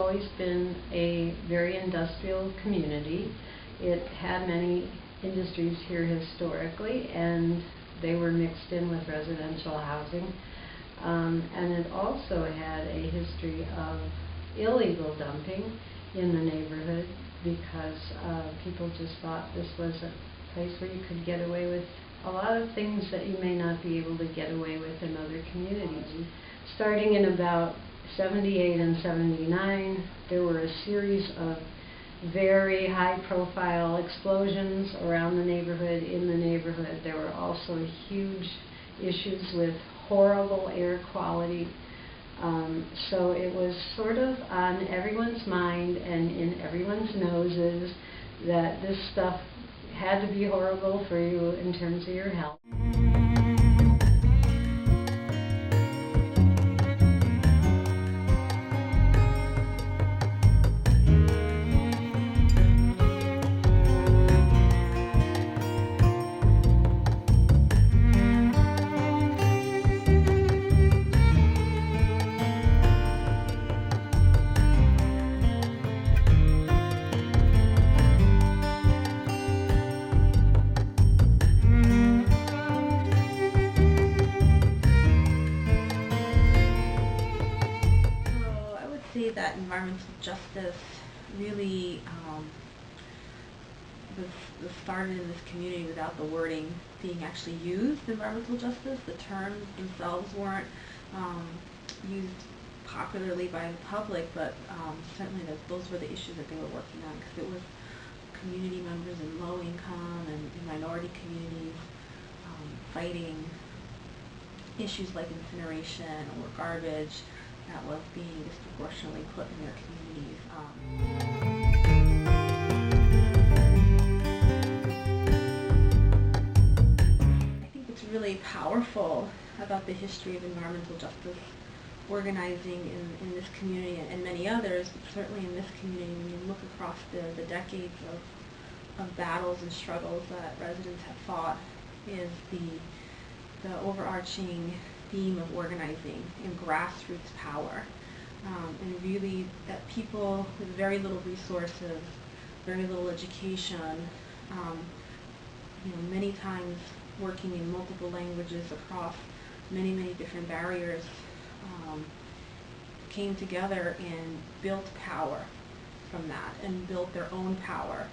always been a very industrial community. It had many industries here historically, and they were mixed in with residential housing. And it also had a history of illegal dumping in the neighborhood because people just thought this was a place where you could get away with a lot of things that you may not be able to get away with in other communities. Starting in about 78 and 79, there were a series of very high-profile explosions around the neighborhood, in the neighborhood. There were also huge issues with horrible air quality. So it was sort of on everyone's mind and in everyone's noses that this stuff had to be horrible for you in terms of your health. That environmental justice really was started in this community without the wording being actually used. Environmental justice, the terms themselves weren't used popularly by the public, but certainly those were the issues that they were working on, because it was community members in low income and in minority communities fighting issues like incineration or garbage that was being disproportionately put in their communities. I think what's really powerful about the history of environmental justice organizing in this community and many others, but certainly in this community, when you look across the decades of battles and struggles that residents have fought, is the overarching theme of organizing and grassroots power, and really that people with very little resources, very little education, many times working in multiple languages across many different barriers, came together and built power from that and built their own power.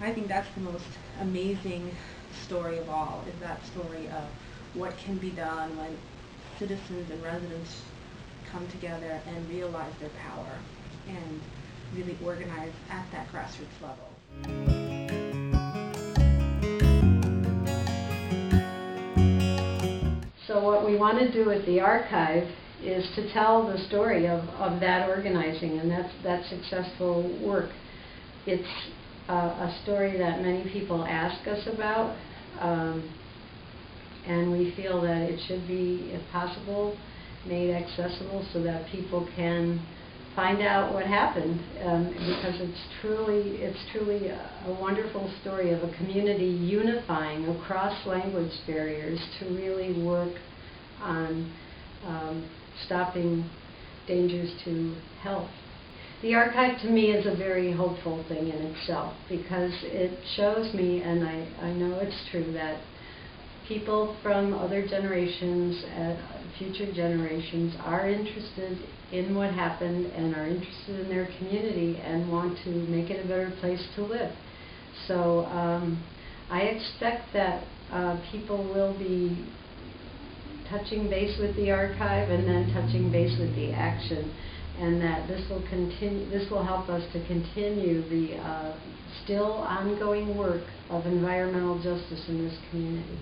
I think that's the most amazing story of all, is that story of what can be done when citizens and residents come together and realize their power and really organize at that grassroots level. So what we want to do at the archive is to tell the story of that organizing and that successful work. It's a story that many people ask us about, and we feel that it should be, if possible, made accessible so that people can find out what happened, because it's truly a wonderful story of a community unifying across language barriers to really work on stopping dangers to health. The archive to me is a very hopeful thing in itself, because it shows me, and I know it's true, that people from other generations and future generations are interested in what happened and are interested in their community and want to make it a better place to live. So I expect that people will be touching base with the archive and then touching base with the action, and that this will help us to continue the still ongoing work of environmental justice in this community.